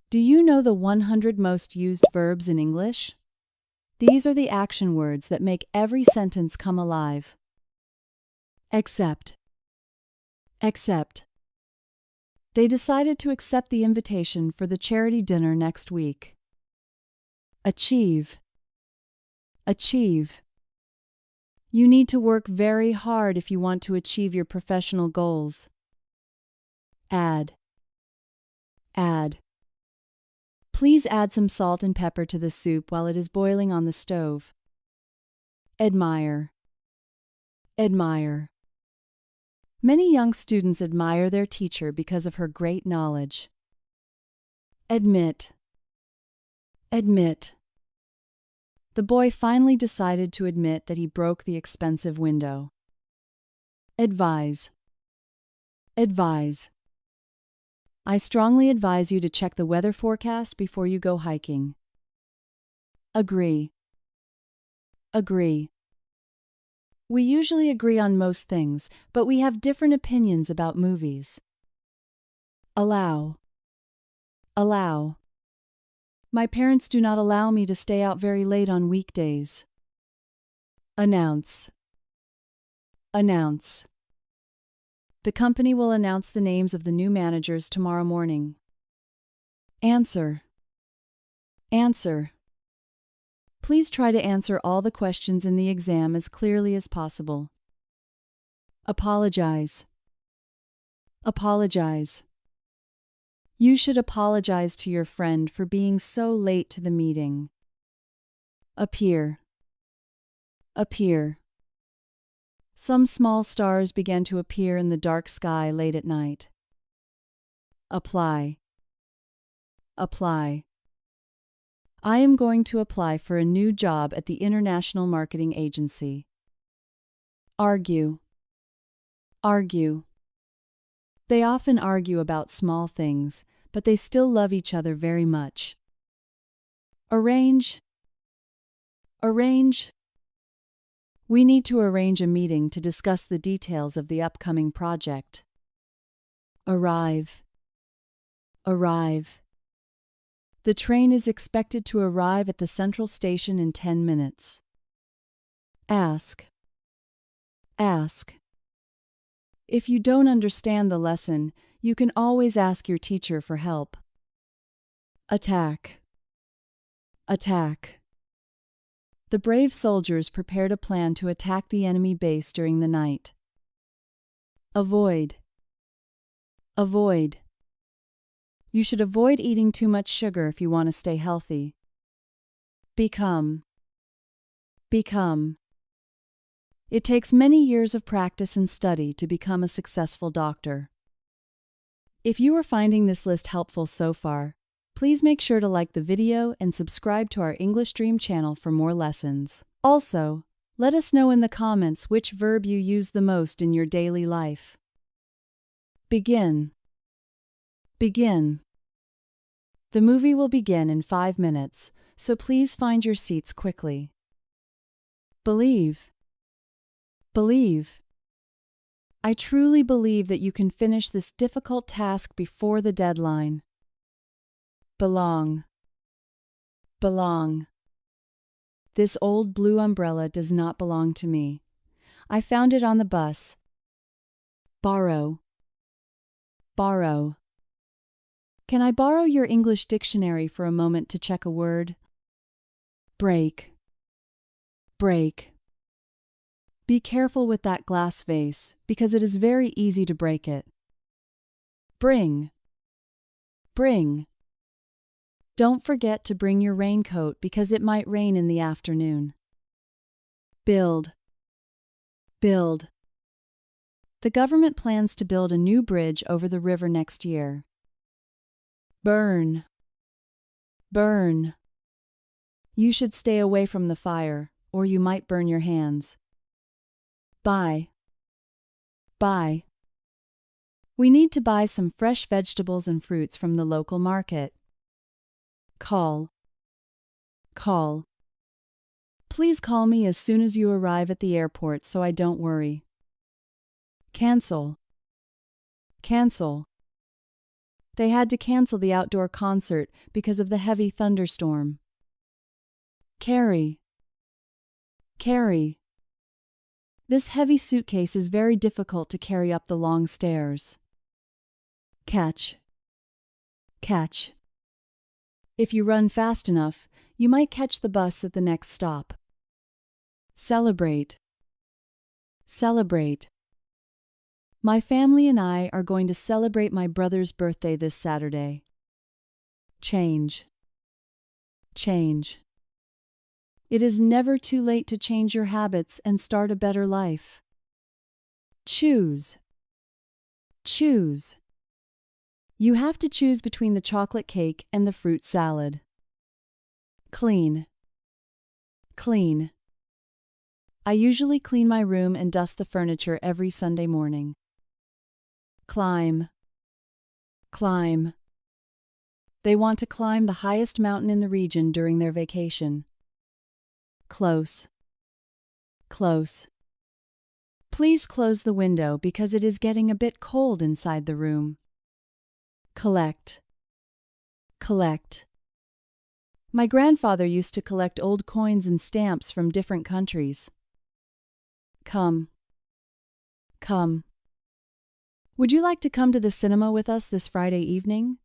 Do you know the 100 most used verbs in English? These are the action words that make every sentence come alive. Accept. Accept. They decided to accept the invitation for the charity dinner next week. Achieve. Achieve. You need to work very hard if you want to achieve your professional goals. Add. Add. Please add some salt and pepper to the soup while it is boiling on the stove. Admire. Admire. Many young students admire their teacher because of her great knowledge. Admit. Admit. The boy finally decided to admit that he broke the expensive window. Advise. Advise. I strongly advise you to check the weather forecast before you go hiking. Agree. Agree. We usually agree on most things, but we have different opinions about movies. Allow. Allow. My parents do not allow me to stay out very late on weekdays. Announce. Announce. The company will announce the names of the new managers tomorrow morning. Answer. Answer. Please try to answer all the questions in the exam as clearly as possible. Apologize. Apologize. You should apologize to your friend for being so late to the meeting. Appear. Appear. Some small stars began to appear in the dark sky late at night. Apply. Apply. I am going to apply for a new job at the International Marketing Agency. Argue. Argue. They often argue about small things, but they still love each other very much. Arrange. Arrange. We need to arrange a meeting to discuss the details of the upcoming project. Arrive. Arrive. The train is expected to arrive at the central station in 10 minutes. Ask. Ask. If you don't understand the lesson, you can always ask your teacher for help. Attack. Attack. The brave soldiers prepared a plan to attack the enemy base during the night. Avoid. Avoid. You should avoid eating too much sugar if you want to stay healthy. Become. Become. It takes many years of practice and study to become a successful doctor. If you are finding this list helpful so far, please make sure to like the video and subscribe to our English Dream channel for more lessons. Also, let us know in the comments which verb you use the most in your daily life. Begin. Begin. The movie will begin in 5 minutes, so please find your seats quickly. Believe. Believe. I truly believe that you can finish this difficult task before the deadline. Belong. Belong. This old blue umbrella does not belong to me. I found it on the bus. Borrow. Borrow. Can I borrow your English dictionary for a moment to check a word? Break. Break. Be careful with that glass vase, because it is very easy to break it. Bring. Bring. Don't forget to bring your raincoat because it might rain in the afternoon. Build. Build. The government plans to build a new bridge over the river next year. Burn. Burn. You should stay away from the fire, or you might burn your hands. Buy. Buy. We need to buy some fresh vegetables and fruits from the local market. Call. Call. Please call me as soon as you arrive at the airport so I don't worry. Cancel. Cancel. They had to cancel the outdoor concert because of the heavy thunderstorm. Carry. Carry. This heavy suitcase is very difficult to carry up the long stairs. Catch. Catch. If you run fast enough, you might catch the bus at the next stop. Celebrate. Celebrate. My family and I are going to celebrate my brother's birthday this Saturday. Change. Change. It is never too late to change your habits and start a better life. Choose. Choose. You have to choose between the chocolate cake and the fruit salad. Clean. Clean. I usually clean my room and dust the furniture every Sunday morning. Climb. Climb. They want to climb the highest mountain in the region during their vacation. Close. Close. Please close the window because it is getting a bit cold inside the room. Collect. Collect. My grandfather used to collect old coins and stamps from different countries. Come. Come. Would you like to come to the cinema with us this Friday evening?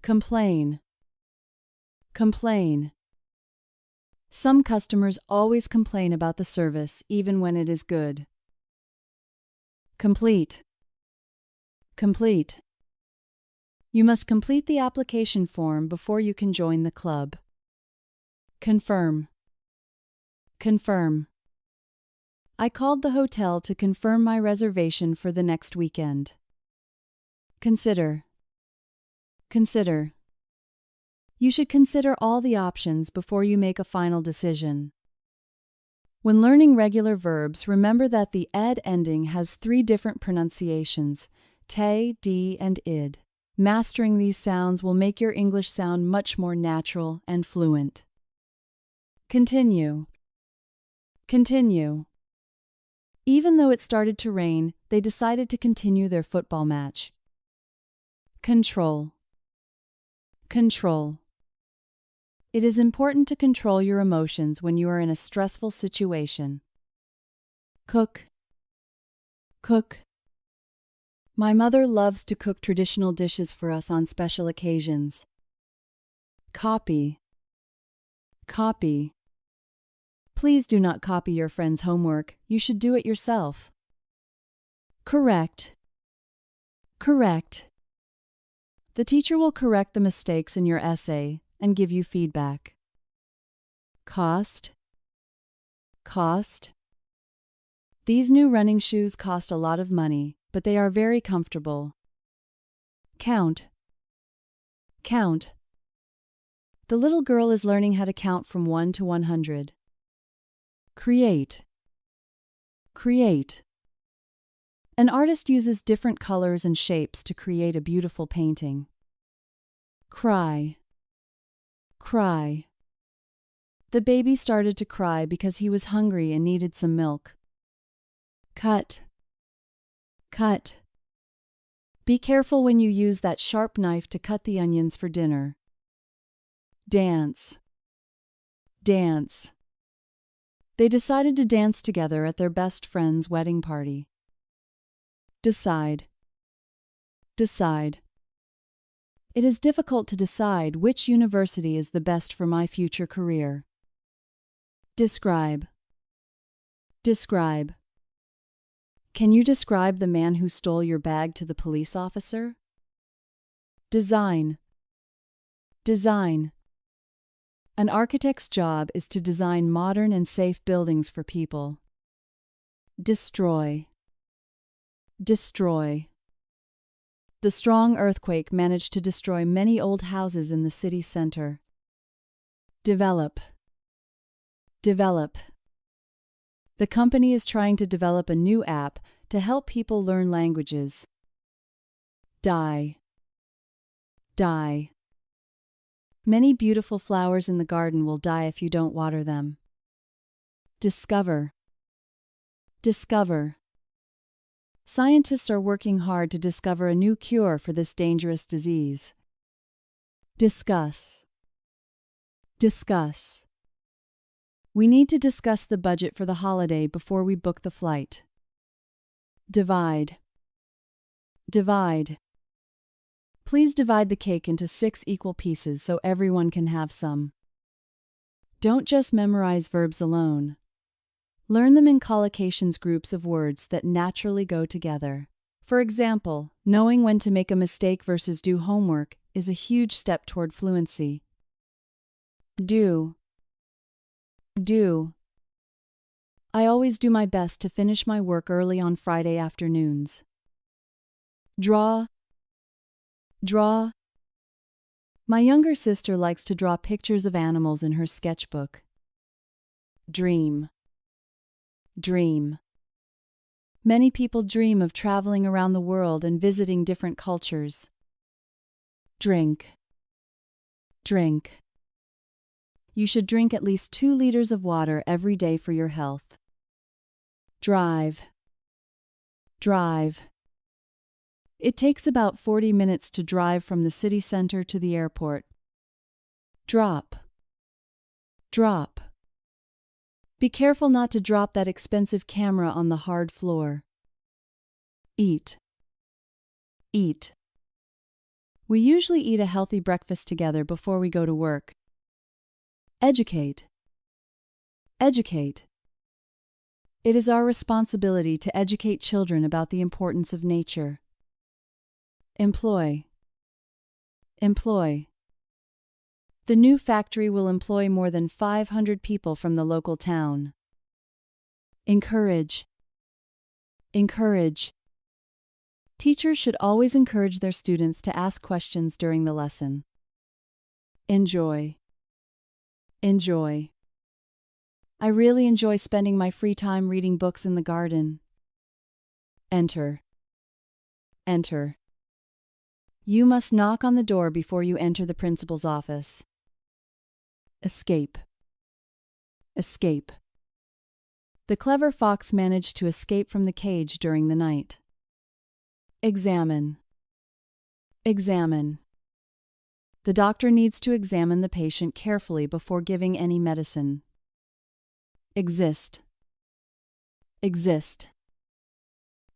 Complain. Complain. Some customers always complain about the service, even when it is good. Complete. Complete. You must complete the application form before you can join the club. Confirm. Confirm. I called the hotel to confirm my reservation for the next weekend. Consider. Consider. You should consider all the options before you make a final decision. When learning regular verbs, remember that the ed ending has 3 different pronunciations: te, di, and id. Mastering these sounds will make your English sound much more natural and fluent. Continue. Continue. Even though it started to rain, they decided to continue their football match. Control. Control. It is important to control your emotions when you are in a stressful situation. Cook. Cook. My mother loves to cook traditional dishes for us on special occasions. Copy. Copy. Please do not copy your friend's homework. You should do it yourself. Correct. Correct. The teacher will correct the mistakes in your essay and give you feedback. Cost. Cost. These new running shoes cost a lot of money, but they are very comfortable. Count. Count. The little girl is learning how to count from 1 to 100. Create. Create. An artist uses different colors and shapes to create a beautiful painting. Cry. Cry. The baby started to cry because he was hungry and needed some milk. Cut. Cut. Be careful when you use that sharp knife to cut the onions for dinner. Dance. Dance. They decided to dance together at their best friend's wedding party. Decide. Decide. It is difficult to decide which university is the best for my future career. Describe. Describe. Can you describe the man who stole your bag to the police officer? Design. Design. An architect's job is to design modern and safe buildings for people. Destroy. Destroy. The strong earthquake managed to destroy many old houses in the city center. Develop. Develop. The company is trying to develop a new app to help people learn languages. Die. Die. Many beautiful flowers in the garden will die if you don't water them. Discover. Discover. Scientists are working hard to discover a new cure for this dangerous disease. Discuss. Discuss. We need to discuss the budget for the holiday before we book the flight. Divide. Divide. Please divide the cake into 6 equal pieces so everyone can have some. Don't just memorize verbs alone. Learn them in collocations groups of words that naturally go together. For example, knowing when to make a mistake versus do homework is a huge step toward fluency. Do. Do. I always do my best to finish my work early on Friday afternoons. Draw. Draw. My younger sister likes to draw pictures of animals in her sketchbook. Dream. Dream. Many people dream of traveling around the world and visiting different cultures. Drink. Drink. You should drink at least 2 liters of water every day for your health. Drive. Drive. It takes about 40 minutes to drive from the city center to the airport. Drop. Drop. Be careful not to drop that expensive camera on the hard floor. Eat. Eat. We usually eat a healthy breakfast together before we go to work. Educate. Educate. It is our responsibility to educate children about the importance of nature. Employ. Employ. The new factory will employ more than 500 people from the local town. Encourage. Encourage. Teachers should always encourage their students to ask questions during the lesson. Enjoy. Enjoy. I really enjoy spending my free time reading books in the garden. Enter. Enter. You must knock on the door before you enter the principal's office. Escape. Escape. The clever fox managed to escape from the cage during the night. Examine. Examine. The doctor needs to examine the patient carefully before giving any medicine. Exist. Exist.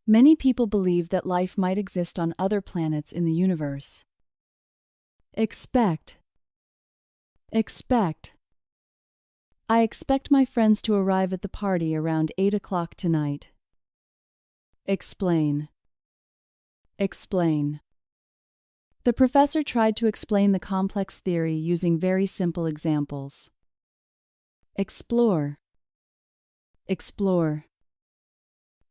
Many people believe that life might exist on other planets in the universe. Expect. Expect. I expect my friends to arrive at the party around 8 o'clock tonight. Explain. Explain. The professor tried to explain the complex theory using very simple examples. Explore. Explore.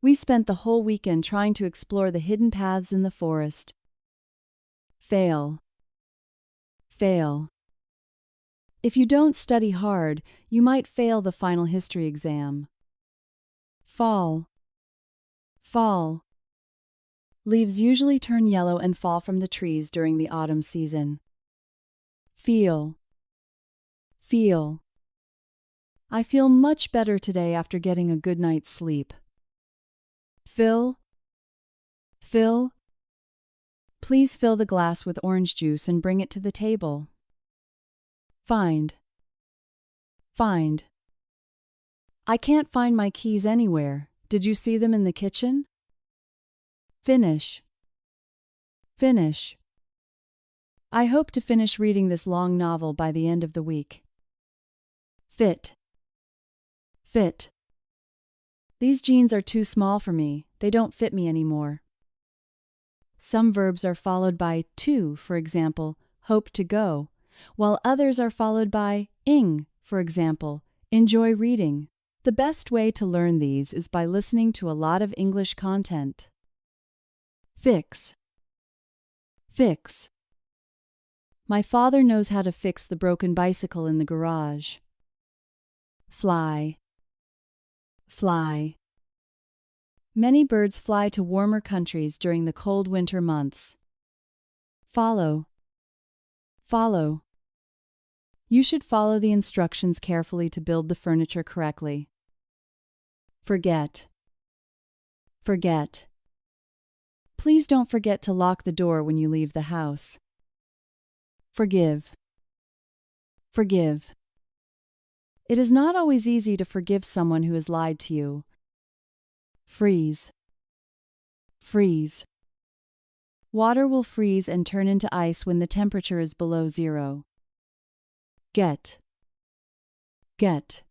We spent the whole weekend trying to explore the hidden paths in the forest. Fail. Fail. If you don't study hard, you might fail the final history exam. Fall. Fall. Leaves usually turn yellow and fall from the trees during the autumn season. Feel. Feel. I feel much better today after getting a good night's sleep. Fill. Fill. Please fill the glass with orange juice and bring it to the table. Find. Find. I can't find my keys anywhere. Did you see them in the kitchen? Finish. Finish. I hope to finish reading this long novel by the end of the week. Fit. Fit. These jeans are too small for me. They don't fit me anymore. Some verbs are followed by to, for example, hope to go, while others are followed by ing, for example, enjoy reading. The best way to learn these is by listening to a lot of English content. Fix. Fix. My father knows how to fix the broken bicycle in the garage. Fly. Fly. Many birds fly to warmer countries during the cold winter months. Follow. Follow. You should follow the instructions carefully to build the furniture correctly. Forget. Forget. Please don't forget to lock the door when you leave the house. Forgive. Forgive. It is not always easy to forgive someone who has lied to you. Freeze. Freeze. Water will freeze and turn into ice when the temperature is below 0. Get. Get.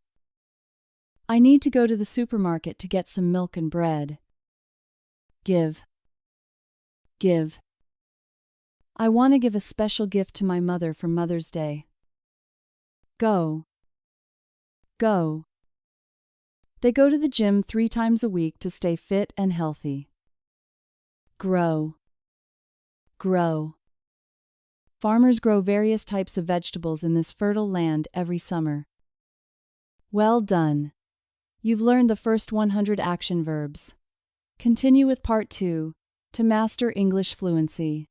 I need to go to the supermarket to get some milk and bread. Give. Give. I want to give a special gift to my mother for Mother's Day. Go. Go. They go to the gym 3 times a week to stay fit and healthy. Grow. Grow. Farmers grow various types of vegetables in this fertile land every summer. Well done. You've learned the first 100 action verbs. Continue with part 2 to master English fluency.